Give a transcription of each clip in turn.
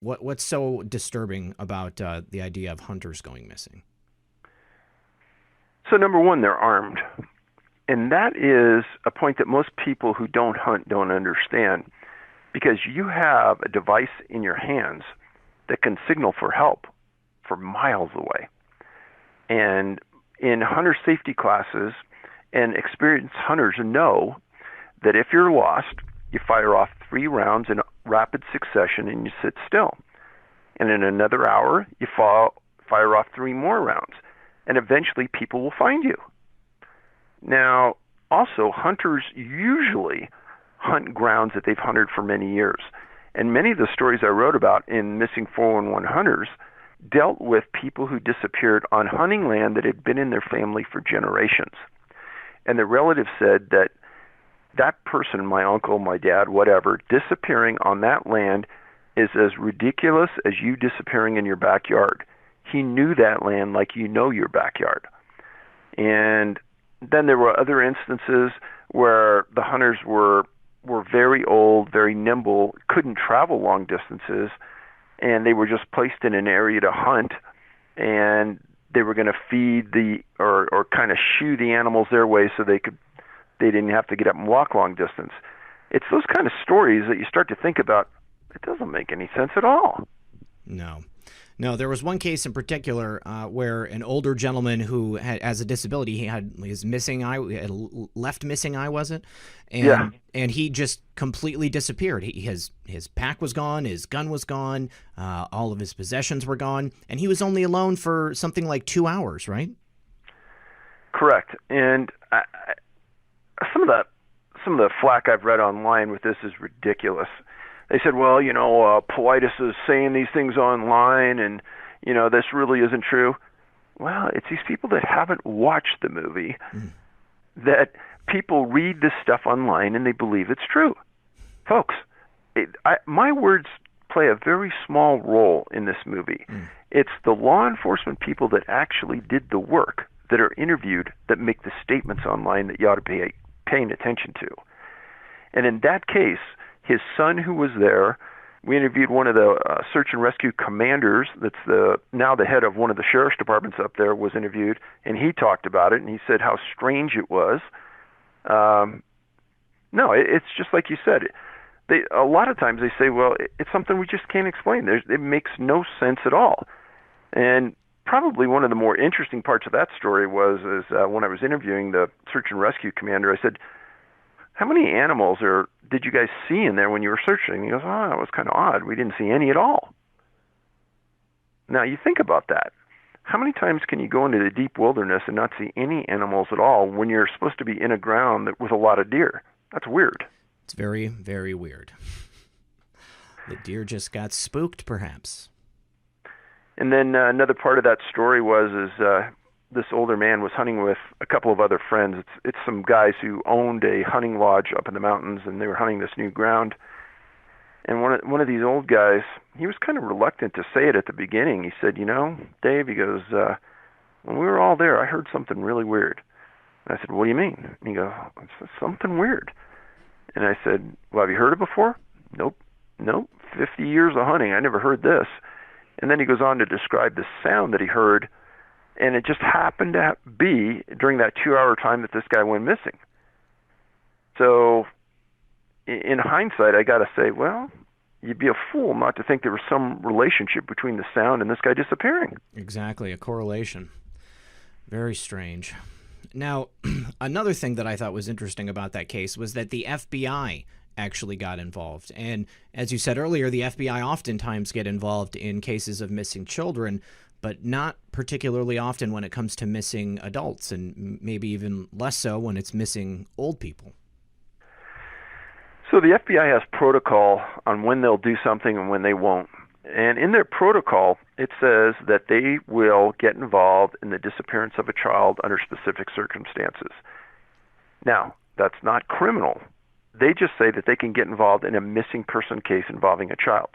What's so disturbing about the idea of hunters going missing? So number one, they're armed. And that is a point that most people who don't hunt don't understand because you have a device in your hands that can signal for help for miles away. And in hunter safety classes, and experienced hunters know that if you're lost, you fire off 3 rounds in rapid succession and you sit still. And in another hour, you fire off 3 more rounds. And eventually people will find you. Now, also, hunters usually hunt grounds that they've hunted for many years. And many of the stories I wrote about in Missing 411 Hunters dealt with people who disappeared on hunting land that had been in their family for generations. And the relatives said that that person, my uncle, my dad, whatever, disappearing on that land is as ridiculous as you disappearing in your backyard. He knew that land like you know your backyard. And then there were other instances where the hunters were very old, very nimble, couldn't travel long distances, and they were just placed in an area to hunt, and they were going to feed or kind of shoo the animals their way so they didn't have to get up and walk long distance. It's those kind of stories that you start to think about. It doesn't make any sense at all. No. No, there was one case in particular where an older gentleman who had, as a disability, he had his missing eye, he had a left missing eye, was it? Yeah, And he just completely disappeared. His pack was gone, his gun was gone, all of his possessions were gone, and he was only alone for something like 2 hours, right? correct. And some of the flack I've read online with this is ridiculous. They said, well, Paulides is saying these things online, and this really isn't true. Well, it's these people that haven't watched the movie that people read this stuff online and they believe it's true. Folks, my words play a very small role in this movie. It's the law enforcement people that actually did the work that are interviewed that make the statements online that you ought to be paying attention to. And in that case, his son who was there, we interviewed one of the search and rescue commanders that's now the head of one of the sheriff's departments up there was interviewed, and he talked about it, and he said how strange it was. No, it's just like you said. A lot of times they say, well, it's something we just can't explain. It makes no sense at all. And probably one of the more interesting parts of that story was when I was interviewing the search and rescue commander, I said, how many animals did you guys see in there when you were searching? He goes, oh, that was kind of odd. We didn't see any at all. Now, you think about that. How many times can you go into the deep wilderness and not see any animals at all when you're supposed to be in a ground with a lot of deer? That's weird. It's very, very weird. The deer just got spooked, perhaps. And then another part of that story was this older man was hunting with a couple of other friends. It's some guys who owned a hunting lodge up in the mountains, and they were hunting this new ground. And one of these old guys, he was kind of reluctant to say it at the beginning. He said, Dave, he goes, when we were all there, I heard something really weird. And I said, what do you mean? And he goes, it's something weird. And I said, well, have you heard it before? Nope. 50 years of hunting, I never heard this. And then he goes on to describe the sound that he heard, and it just happened to be during that 2-hour time that this guy went missing. So in hindsight, I got to say, well, you'd be a fool not to think there was some relationship between the sound and this guy disappearing. Exactly, a correlation. Very strange. Now, another thing that I thought was interesting about that case was that the FBI actually got involved. And as you said earlier, the FBI oftentimes get involved in cases of missing children, but not particularly often when it comes to missing adults, and maybe even less so when it's missing old people. So the FBI has protocol on when they'll do something and when they won't. And in their protocol, it says that they will get involved in the disappearance of a child under specific circumstances. Now, that's not criminal. They just say that they can get involved in a missing person case involving a child.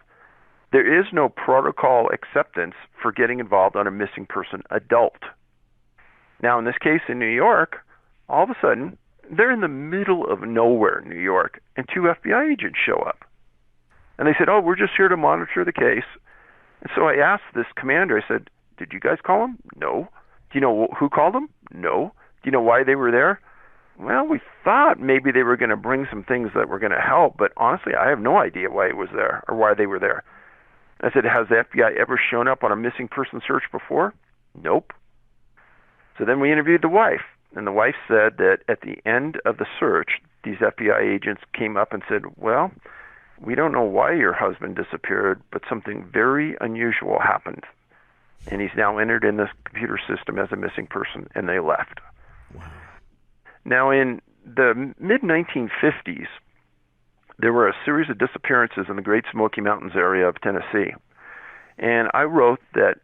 There is no protocol acceptance for getting involved on a missing person adult. Now, in this case in New York, all of a sudden, they're in the middle of nowhere in New York, and 2 FBI agents show up. And they said, oh, we're just here to monitor the case. And so I asked this commander, I said, did you guys call him? No. Do you know who called him? No. Do you know why they were there? Well, we thought maybe they were going to bring some things that were going to help, but honestly, I have no idea why it was there or why they were there. I said, has the FBI ever shown up on a missing person search before? Nope. So then we interviewed the wife, and the wife said that at the end of the search, these FBI agents came up and said, well, we don't know why your husband disappeared, but something very unusual happened, and he's now entered in this computer system as a missing person, and they left. Wow. Now, in the mid-1950s, there were a series of disappearances in the Great Smoky Mountains area of Tennessee. And I wrote that,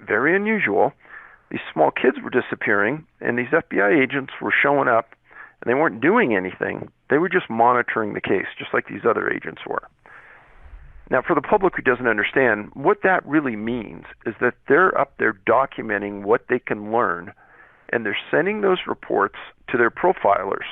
very unusual, these small kids were disappearing, and these FBI agents were showing up, and they weren't doing anything. They were just monitoring the case, just like these other agents were. Now, for the public who doesn't understand, what that really means is that they're up there documenting what they can learn, and they're sending those reports to their profilers.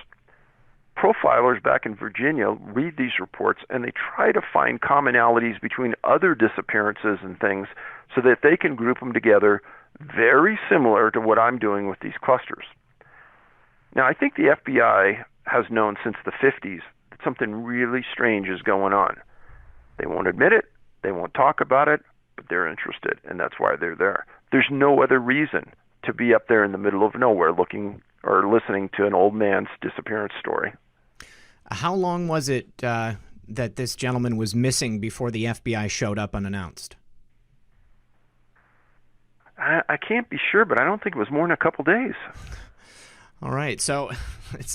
Profilers back in Virginia read these reports, and they try to find commonalities between other disappearances and things so that they can group them together, very similar to what I'm doing with these clusters. Now, I think the FBI has known since the 50s that something really strange is going on. They won't admit it, they won't talk about it, but they're interested, and that's why they're there. There's no other reason to be up there in the middle of nowhere looking or listening to an old man's disappearance story. How long was it that this gentleman was missing before the FBI showed up unannounced? I can't be sure, but I don't think it was more than a couple days. All right, so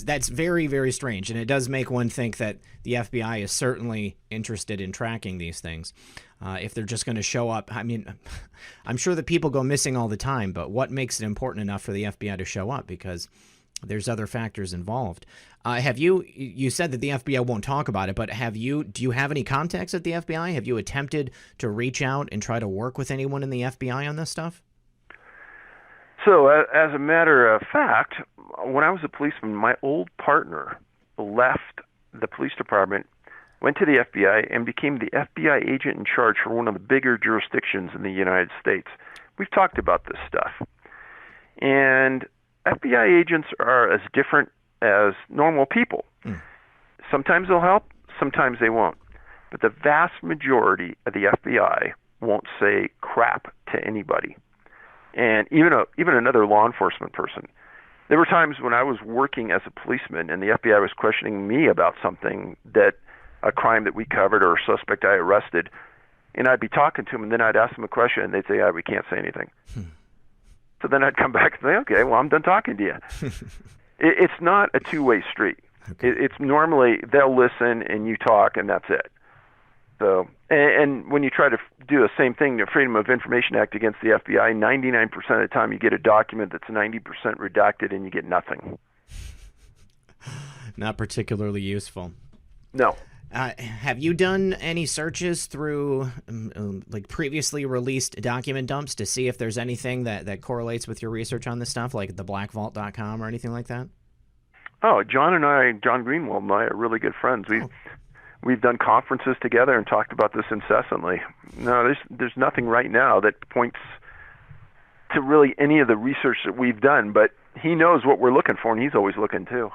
that's very, very strange, and it does make one think that the FBI is certainly interested in tracking these things. If they're just going to show up, I mean, I'm sure that people go missing all the time, but what makes it important enough for the FBI to show up? Because there's other factors involved. You said that the FBI won't talk about it, but do you have any contacts at the FBI? Have you attempted to reach out and try to work with anyone in the FBI on this stuff? So, as a matter of fact, when I was a policeman, my old partner left the police department, went to the FBI, and became the FBI agent in charge for one of the bigger jurisdictions in the United States. We've talked about this stuff. And FBI agents are as different as normal people. Sometimes they'll help, sometimes they won't. But the vast majority of the FBI won't say crap to anybody. And even another law enforcement person. There were times when I was working as a policeman and the FBI was questioning me about something, that a crime that we covered or a suspect I arrested, and I'd be talking to them, and then I'd ask them a question, and they'd say, we can't say anything. So then I'd come back and say, okay, well, I'm done talking to you. It's not a two-way street. Okay. It's normally they'll listen and you talk, and that's it. So, and when you try to do the same thing, the Freedom of Information Act against the FBI, 99% of the time you get a document that's 90% redacted and you get nothing. Not particularly useful. No. Have you done any searches through like previously released document dumps to see if there's anything that correlates with your research on this stuff, like the blackvault.com or anything like that? Oh, John Greenwald and I are really good friends. We've done conferences together and talked about this incessantly. No, there's nothing right now that points to really any of the research that we've done, but he knows what we're looking for, and he's always looking too.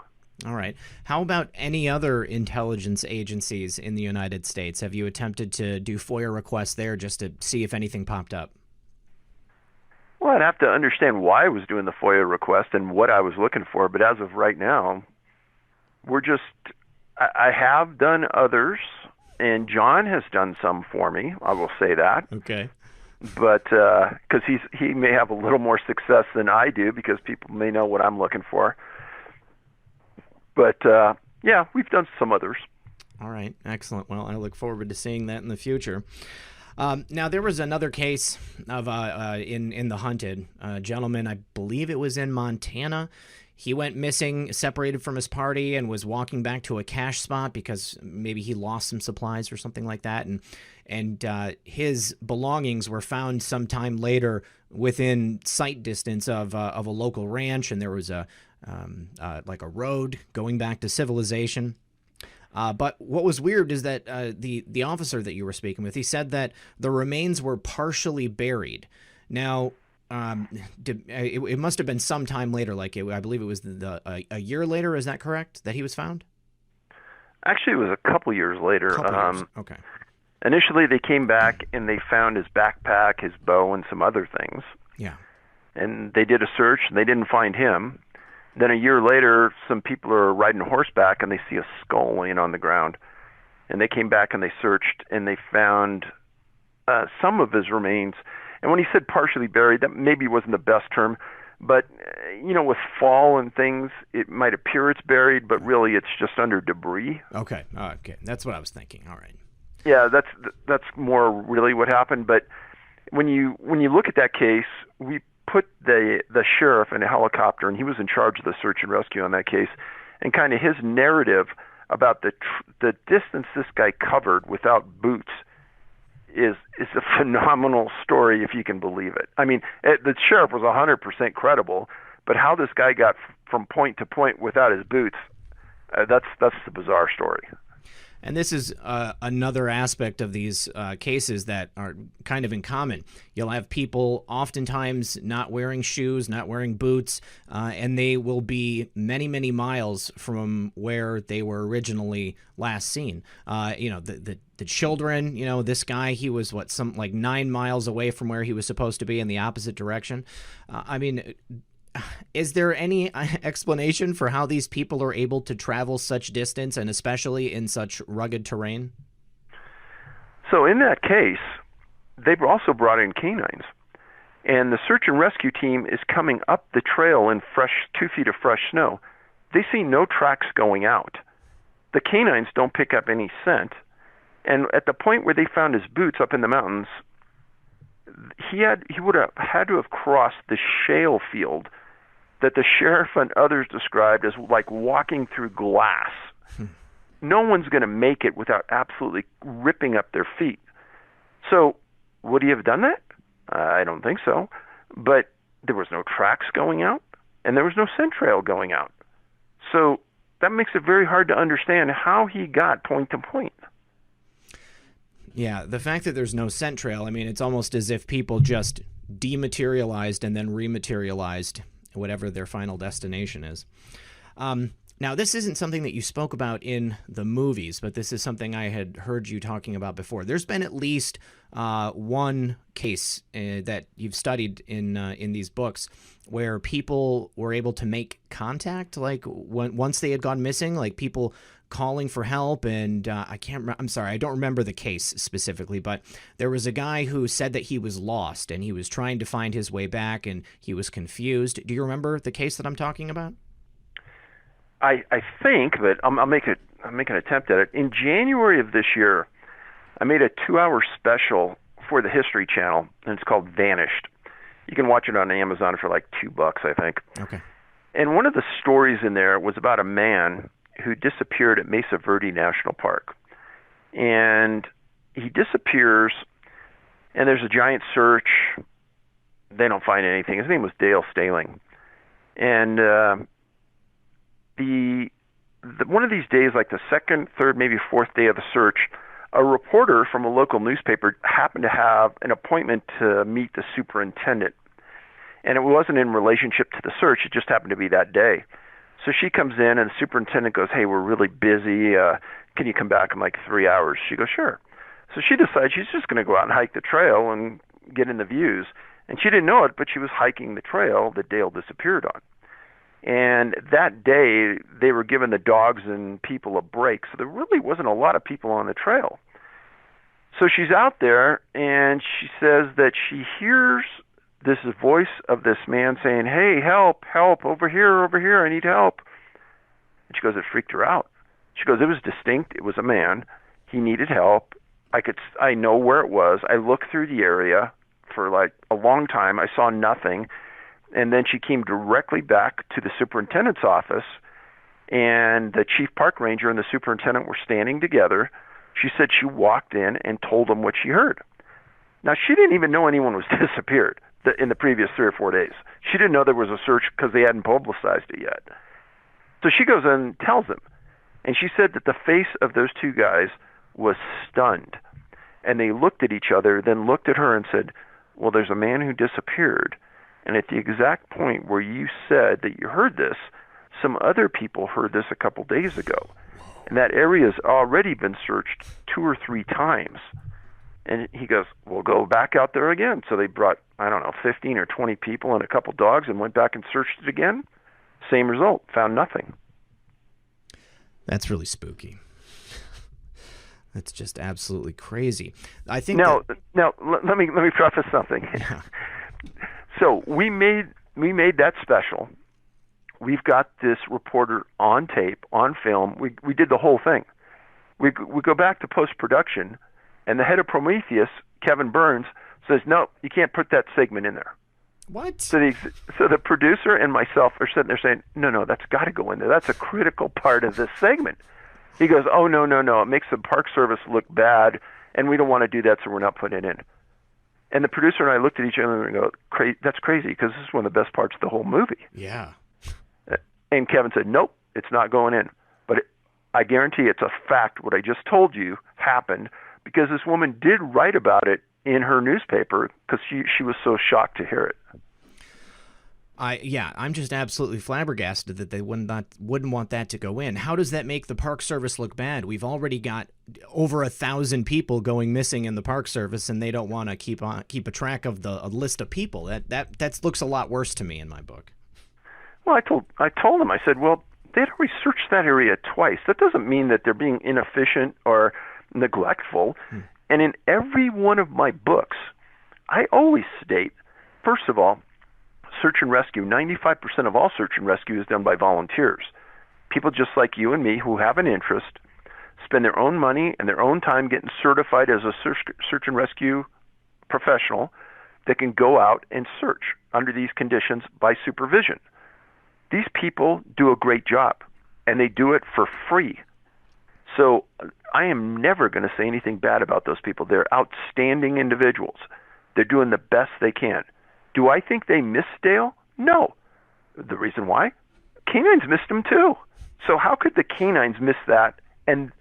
All right. How about any other intelligence agencies in the United States? Have you attempted to do FOIA requests there just to see if anything popped up? Well, I'd have to understand why I was doing the FOIA request and what I was looking for, but as of right now, I have done others, and John has done some for me, I will say that. Okay. But because he may have a little more success than I do, because people may know what I'm looking for. But, yeah, we've done some others. All right. Excellent. Well, I look forward to seeing that in the future. Now, there was another case of in the Hunted. A gentleman, I believe it was in Montana. He went missing, separated from his party, and was walking back to a cache spot because maybe he lost some supplies or something like that. And his belongings were found sometime later within sight distance of a local ranch, and there was like a road going back to civilization. But what was weird is that the officer that you were speaking with, he said that the remains were partially buried. Now, it must have been some time later, I believe it was a year later. Is that correct? That he was found? Actually, it was a couple years later. Years. Okay. Initially, they came back and they found his backpack, his bow, and some other things. Yeah. And they did a search, and they didn't find him. Then a year later, some people are riding horseback, and they see a skull laying on the ground. And they came back and they searched, and they found some of his remains. And when he said partially buried, that maybe wasn't the best term. But, with fall and things, it might appear it's buried, but really it's just under debris. Okay. That's what I was thinking. All right. Yeah, that's more really what happened. But when you look at that case, we put the sheriff in a helicopter, and he was in charge of the search and rescue on that case, and kind of his narrative about the distance this guy covered without boots is a phenomenal story, if you can believe it. I mean, the sheriff was 100% credible, but how this guy got from point to point without his boots, that's the bizarre story. And this is another aspect of these cases that are kind of in common. You'll have people oftentimes not wearing shoes, not wearing boots, and they will be many, many miles from where they were originally last seen. The children, this guy, he was 9 miles away from where he was supposed to be in the opposite direction. Is there any explanation for how these people are able to travel such distance, and especially in such rugged terrain? So in that case, they've also brought in canines. And the search and rescue team is coming up the trail in 2 feet of fresh snow. They see no tracks going out. The canines don't pick up any scent. And at the point where they found his boots up in the mountains, he would have had to have crossed the shale field that the sheriff and others described as like walking through glass. No one's going to make it without absolutely ripping up their feet. So would he have done that? I don't think so. But there was no tracks going out, and there was no scent trail going out. So that makes it very hard to understand how he got point to point. Yeah, the fact that there's no scent trail, it's almost as if people just dematerialized and then rematerialized whatever their final destination is. Now, this isn't something that you spoke about in the movies, but this is something I had heard you talking about before. There's been at least one case that you've studied in these books where people were able to make contact, once they had gone missing, people calling for help, and I'm sorry, I don't remember the case specifically, but there was a guy who said that he was lost and he was trying to find his way back and he was confused. Do you remember the case that I'm talking about? I think, but I'll make an attempt at it. In January of this year, I made a 2-hour special for the History Channel, and it's called Vanished. You can watch it on Amazon for like $2, I think. Okay. And one of the stories in there was about a man who disappeared at Mesa Verde National Park. And he disappears, and there's a giant search. They don't find anything. His name was Dale Staling. And one of these days, like the second, third, maybe fourth day of the search, a reporter from a local newspaper happened to have an appointment to meet the superintendent. And it wasn't in relationship to the search. It just happened to be that day. So she comes in, and the superintendent goes, "Hey, we're really busy. Can you come back in like 3 hours?" She goes, "Sure." So she decides she's just going to go out and hike the trail and get in the views. And she didn't know it, but she was hiking the trail that Dale disappeared on. And that day, they were giving the dogs and people a break, so there really wasn't a lot of people on the trail. So she's out there, and she says that she hears this voice of this man saying, "Hey, help, help, over here, I need help." And she goes, it freaked her out. She goes, it was distinct, it was a man, he needed help, I know where it was, I looked through the area for like a long time, I saw nothing, and then she came directly back to the superintendent's office, and the chief park ranger and the superintendent were standing together. She said she walked in and told them what she heard. Now, she didn't even know anyone was disappeared in the previous 3 or 4 days. She didn't know there was a search because they hadn't publicized it yet. So she goes and tells them. And she said that the face of those two guys was stunned. And they looked at each other, then looked at her and said, well, there's a man who disappeared. And at the exact point where you said that you heard this, some other people heard this a couple days ago. And that area has already been searched 2 or 3 times. And he goes, we'll go back out there again. So they brought, 15 or 20 people and a couple dogs and went back and searched it again. Same result, found nothing. That's really spooky. That's just absolutely crazy. I think now let me preface something. Yeah. So we made that special. We've got this reporter on tape, on film. We did the whole thing. We go back to post-production, and the head of Prometheus, Kevin Burns, says, no, you can't put that segment in there. What? So the producer and myself are sitting there saying, no, that's got to go in there. That's a critical part of this segment. He goes, oh, no, it makes the Park Service look bad, and we don't want to do that, so we're not putting it in. And the producer and I looked at each other and go, that's crazy, because this is one of the best parts of the whole movie. Yeah. And Kevin said, nope, it's not going in. But I guarantee it's a fact what I just told you happened, because this woman did write about it in her newspaper because she was so shocked to hear it. I'm just absolutely flabbergasted that they wouldn't want that to go in. How does that make the Park Service look bad? We've already got over 1,000 people going missing in the Park Service, and they don't want to keep a track of a list of people. That looks a lot worse to me in my book. Well, I told them, I said, well, they'd already searched that area twice. That doesn't mean that they're being inefficient or neglectful. And in every one of my books, I always state, first of all, search and rescue, 95% of all search and rescue is done by volunteers. People just like you and me who have an interest, spend their own money and their own time getting certified as a search and rescue professional that can go out and search under these conditions by supervision. These people do a great job, and they do it for free. So I am never going to say anything bad about those people. They're outstanding individuals. They're doing the best they can. Do I think they missed Dale? No. The reason why? Canines missed him too. So how could the canines miss that and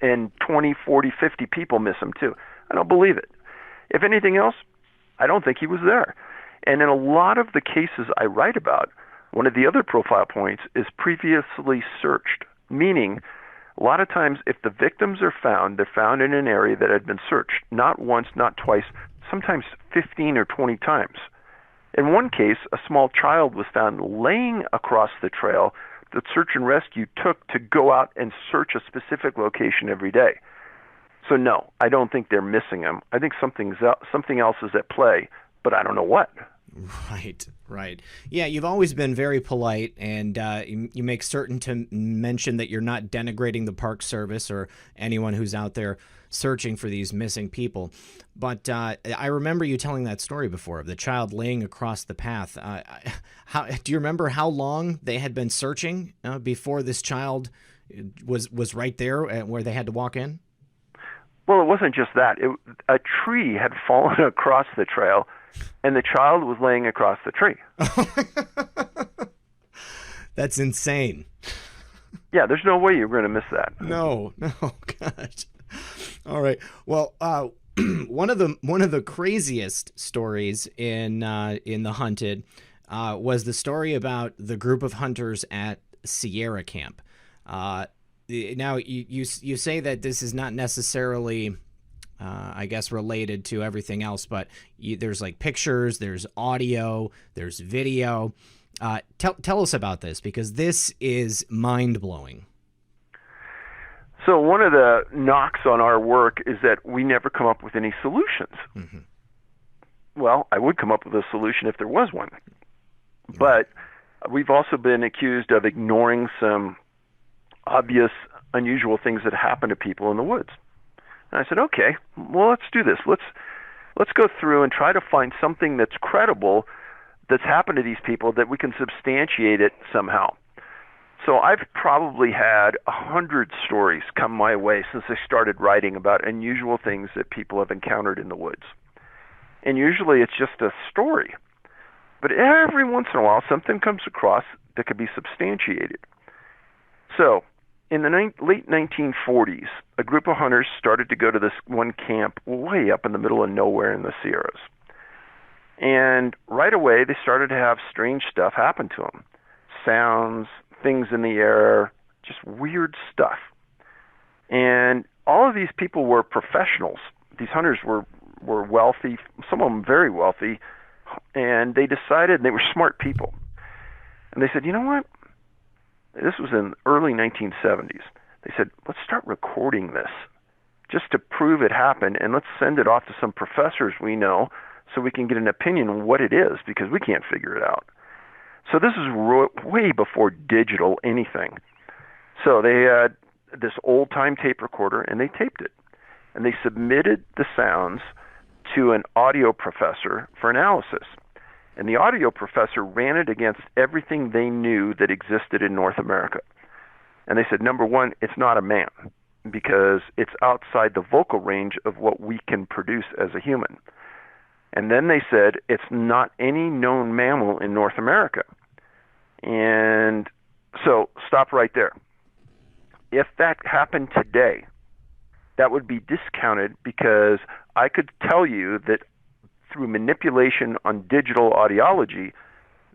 20, 40, 50 people miss him too? I don't believe it. If anything else, I don't think he was there. And in a lot of the cases I write about, one of the other profile points is previously searched, meaning a lot of times if the victims are found, they're found in an area that had been searched, not once, not twice, sometimes 15 or 20 times. In one case, a small child was found laying across the trail that search and rescue took to go out and search a specific location every day. So no, I don't think they're missing him. I think something else is at play, but I don't know what. Right. Yeah, you've always been very polite, and you make certain to mention that you're not denigrating the Park Service or anyone who's out there searching for these missing people. But I remember you telling that story before of the child laying across the path. Do you remember how long they had been searching before this child was right there where they had to walk in? Well, it wasn't just that. A tree had fallen across the trail, and the child was laying across the tree. That's insane. Yeah, there's no way you're going to miss that. No, God. All right. Well, one of the craziest stories in the Hunted was the story about the group of hunters at Sierra Camp. Now, you say that this is not necessarily, I guess, related to everything else, but there's like pictures, there's audio, there's video. Tell us about this, because this is mind-blowing. So one of the knocks on our work is that we never come up with any solutions. Mm-hmm. Well, I would come up with a solution if there was one. Mm-hmm. But we've also been accused of ignoring some obvious, unusual things that happen to people in the woods. And I said, okay, well, let's do this. Let's go through and try to find something that's credible that's happened to these people, that we can substantiate it somehow. So I've probably had 100 stories come my way since I started writing about unusual things that people have encountered in the woods. And usually it's just a story. But every once in a while, something comes across that could be substantiated. So in the late 1940s, a group of hunters started to go to this one camp way up in the middle of nowhere in the Sierras. And right away, they started to have strange stuff happen to them. Sounds, things in the air, just weird stuff. And all of these people were professionals. These hunters were wealthy, some of them very wealthy, and they decided, they were smart people. And they said, you know what? This was in early 1970s. They said, let's start recording this just to prove it happened, and let's send it off to some professors we know so we can get an opinion on what it is, because we can't figure it out. So this is way before digital anything. So they had this old-time tape recorder, and they taped it. And they submitted the sounds to an audio professor for analysis. And the audio professor ran it against everything they knew that existed in North America. And they said, number one, it's not a man, because it's outside the vocal range of what we can produce as a human. And then they said, it's not any known mammal in North America. And so stop right there. If that happened today, that would be discounted, because I could tell you that through manipulation on digital audiology,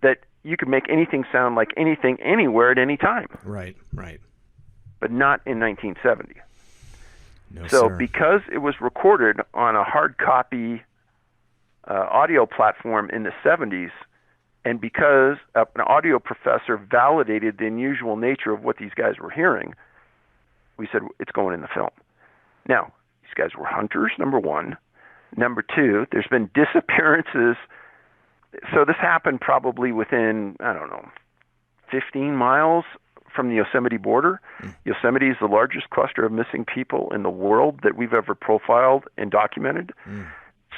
that you could make anything sound like anything anywhere at any time. Right, right. But not in 1970. No, so sir. Because it was recorded on a hard copy audio platform in the 70s, and because an audio professor validated the unusual nature of what these guys were hearing, we said it's going in the film. Now, these guys were hunters, number one. Number two, there's been disappearances. So this happened probably within, 15 miles from the Yosemite border. Yosemite is the largest cluster of missing people in the world that we've ever profiled and documented.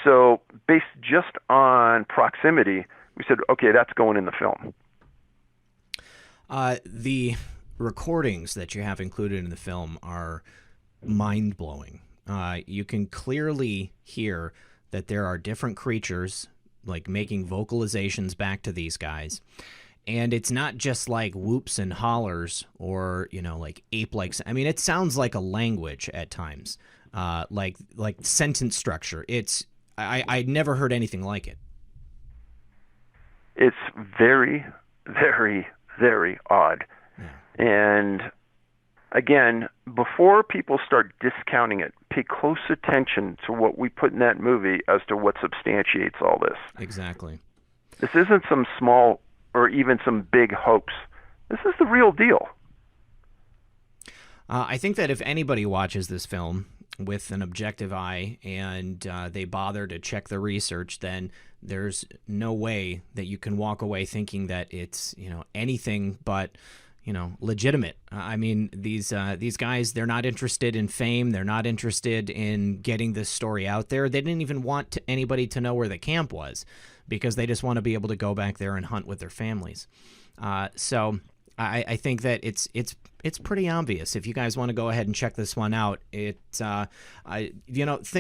So based just on proximity, we said, okay, that's going in the film. The recordings that you have included in the film are mind-blowing. You can clearly hear that there are different creatures, like making vocalizations back to these guys. And it's not just like whoops and hollers or, like ape-like. I mean, it sounds like a language at times, like sentence structure. I'd never heard anything like it. It's very, very, very odd. Yeah. And again, before people start discounting it, pay close attention to what we put in that movie as to what substantiates all this. Exactly. This isn't some small or even some big hoax. This is the real deal. I think that if anybody watches this film with an objective eye and they bother to check the research, then there's no way that you can walk away thinking that it's anything but legitimate. I mean, these guys, they're not interested in fame. They're not interested in getting this story out there. They didn't even want anybody to know where the camp was, because they just want to be able to go back there and hunt with their families. So I think that it's pretty obvious. If you guys want to go ahead and check this one out, think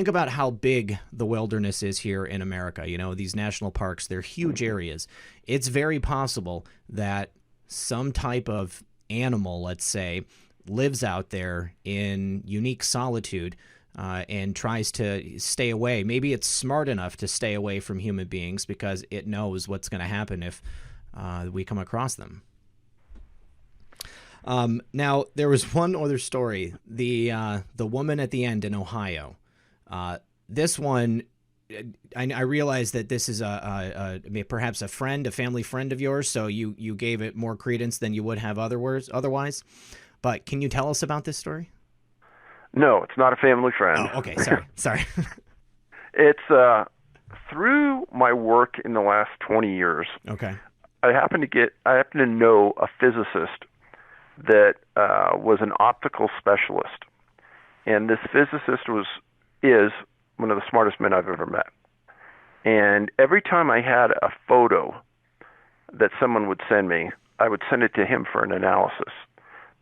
about how big the wilderness is here in America. These national parks, they're huge areas. It's very possible that some type of animal, let's say, lives out there in unique solitude and tries to stay away. Maybe it's smart enough to stay away from human beings because it knows what's going to happen if we come across them. Now, there was one other story, the woman at the end in Ohio. This one, I realize that this is perhaps a family friend of yours, so you gave it more credence than you would have otherwise. But can you tell us about this story? No, it's not a family friend. Oh, okay, sorry. It's through my work in the last 20 years. Okay. I happen to know a physicist that was an optical specialist, and this physicist is one of the smartest men I've ever met. And every time I had a photo that someone would send me, I would send it to him for an analysis,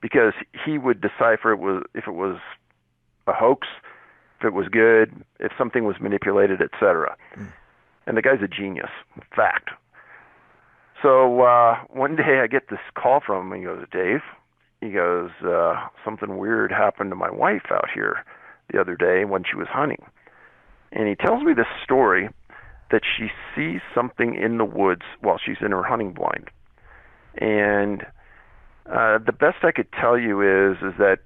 because he would decipher if it was a hoax, if it was good, if something was manipulated, etc. And the guy's a genius, fact. So one day I get this call from him, and he goes, Dave, he goes, something weird happened to my wife out here the other day when she was hunting. And he tells me this story that she sees something in the woods while she's in her hunting blind. And the best I could tell you is that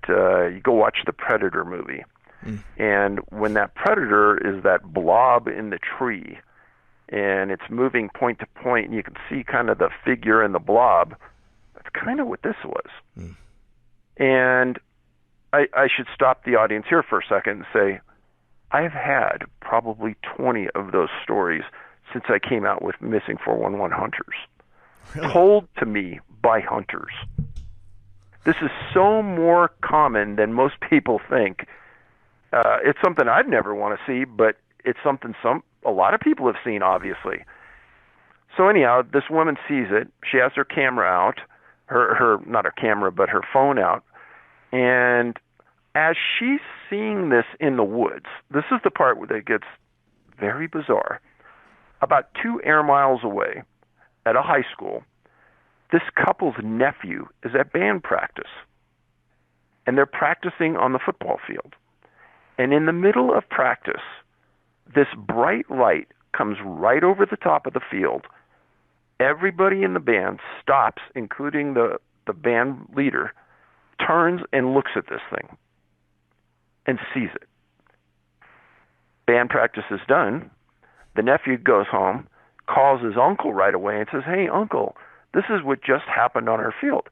you go watch the Predator movie. And when that predator is that blob in the tree, and it's moving point to point, and you can see kind of the figure in the blob, that's kind of what this was. And I should stop the audience here for a second and say, I've had probably 20 of those stories since I came out with Missing 411 Hunters, told to me by hunters. This is so more common than most people think. It's something I'd never want to see, but it's something a lot of people have seen, obviously. So anyhow, this woman sees it. She has her camera out, not her camera, but her phone out. And as she's seeing this in the woods, this is the part where it gets very bizarre. About 2 air miles away at a high school, this couple's nephew is at band practice. And they're practicing on the football field. And in the middle of practice, this bright light comes right over the top of the field. Everybody in the band stops, including the band leader, turns and looks at this thing and sees it. Band practice is done. The nephew goes home, calls his uncle right away and says, "Hey, uncle, this is what just happened on our field."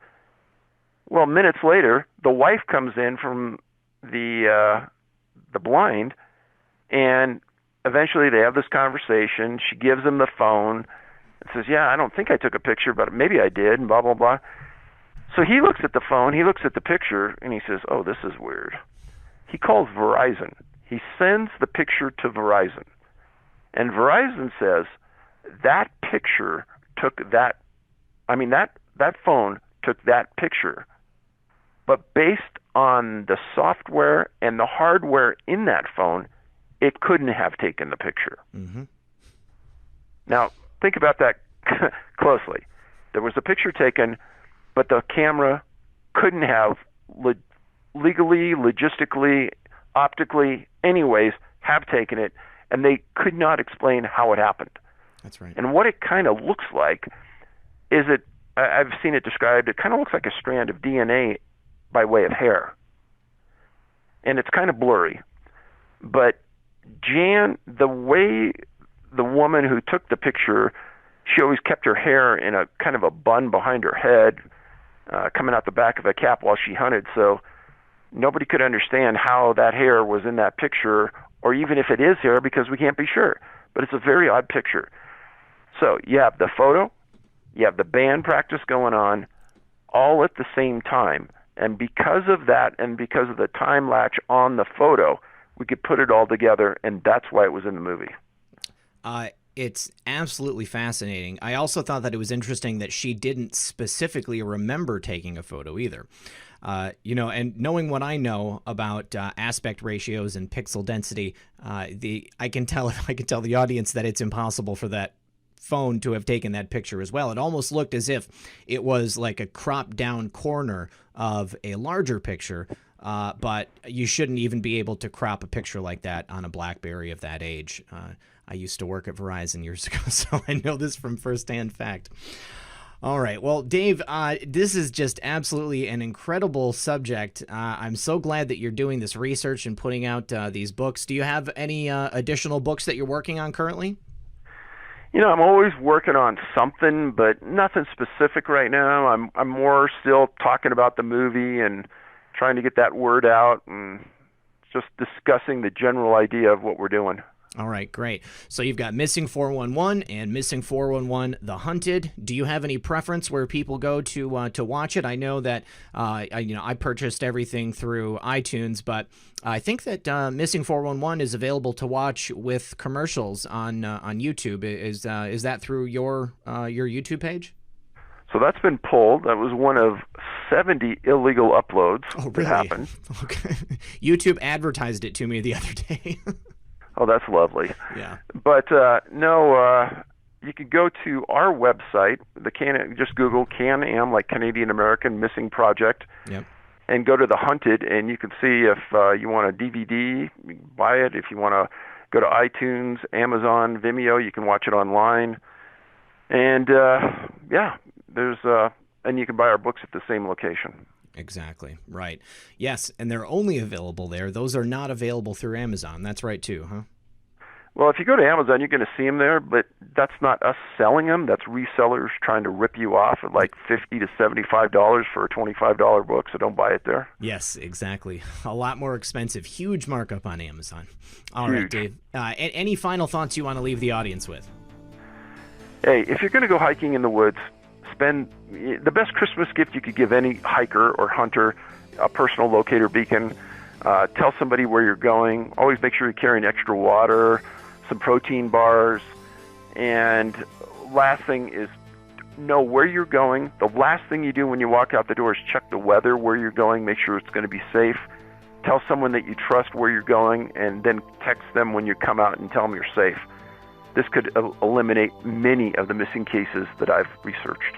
Well, minutes later, the wife comes in from the blind, and eventually they have this conversation. She gives him the phone and says, "Yeah, I don't think I took a picture, but maybe I did," and blah, blah, blah. So he looks at the phone, he looks at the picture, and he says, "Oh, this is weird." He calls Verizon. He sends the picture to Verizon. And Verizon says, that picture took that phone took that picture. But based on the software and the hardware in that phone, it couldn't have taken the picture. Mm-hmm. Now, think about that closely. There was a picture taken, but the camera couldn't have legally, logistically, optically, anyways, have taken it, and they could not explain how it happened. That's right. And what it kind of looks like is I've seen it described, it kind of looks like a strand of DNA by way of hair. And it's kind of blurry. But Jan, the way the woman who took the picture, she always kept her hair in a kind of a bun behind her head, coming out the back of a cap while she hunted. So nobody could understand how that hair was in that picture, or even if it is hair, because we can't be sure. But it's a very odd picture. So you have the photo, you have the band practice going on, all at the same time. And because of that, and because of the time latch on the photo, we could put it all together, and that's why it was in the movie. It's absolutely fascinating. I also thought that it was interesting that she didn't specifically remember taking a photo either. And knowing what I know about aspect ratios and pixel density, I can tell the audience that it's impossible for that phone to have taken that picture as well. It almost looked as if it was like a cropped down corner of a larger picture, but you shouldn't even be able to crop a picture like that on a BlackBerry of that age. I used to work at Verizon years ago, so I know this from firsthand fact. All right. Well, Dave, this is just absolutely an incredible subject. I'm so glad that you're doing this research and putting out these books. Do you have any additional books that you're working on currently? I'm always working on something, but nothing specific right now. I'm more still talking about the movie and trying to get that word out and just discussing the general idea of what we're doing. All right, great. So you've got Missing 411 and Missing 411 The Hunted. Do you have any preference where people go to watch it? I know that I purchased everything through iTunes, but I think that Missing 411 is available to watch with commercials on YouTube. Is that through your YouTube page? So that's been pulled. That was one of 70 illegal uploads that happened. Okay. YouTube advertised it to me the other day. Oh, that's lovely. Yeah. But no, you could go to our website, just Google Can-Am, like Canadian American Missing Project, Yep. and go to the Hunted, and you can see if you want a DVD, you can buy it. If you want to go to iTunes, Amazon, Vimeo, you can watch it online. And and you can buy our books at the same location. Exactly. Right. Yes, and they're only available there. Those are not available through Amazon. That's right, too, huh? Well, if you go to Amazon, you're going to see them there, but that's not us selling them. That's resellers trying to rip you off at like $50 to $75 for a $25 book, so don't buy it there. Yes, exactly. A lot more expensive. Huge markup on Amazon. All Huge. right, Dave. Any final thoughts you want to leave the audience with? Hey, if you're going to go hiking in the woods, spend the best Christmas gift you could give any hiker or hunter, a personal locator beacon. Tell somebody where you're going. Always make sure you're carrying extra water, some protein bars, and last thing is know where you're going. The last thing you do when you walk out the door is check the weather where you're going, make sure it's going to be safe. Tell someone that you trust where you're going, and then text them when you come out and tell them you're safe. This could eliminate many of the missing cases that I've researched.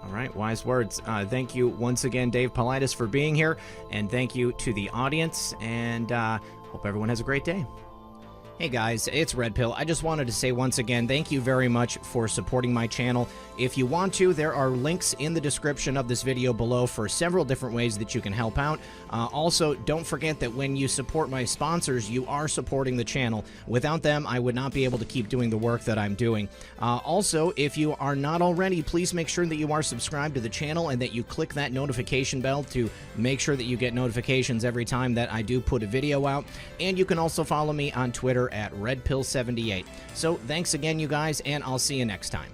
All right, wise words. Thank you once again, Dave Paulides, for being here, and thank you to the audience, and hope everyone has a great day. Hey guys, it's Red Pill. I just wanted to say once again, thank you very much for supporting my channel. If you want to, there are links in the description of this video below for several different ways that you can help out. Also, don't forget that when you support my sponsors, you are supporting the channel. Without them, I would not be able to keep doing the work that I'm doing. Also, if you are not already, please make sure that you are subscribed to the channel and that you click that notification bell to make sure that you get notifications every time that I do put a video out. And you can also follow me on Twitter at RedPill78. So thanks again, you guys, and I'll see you next time.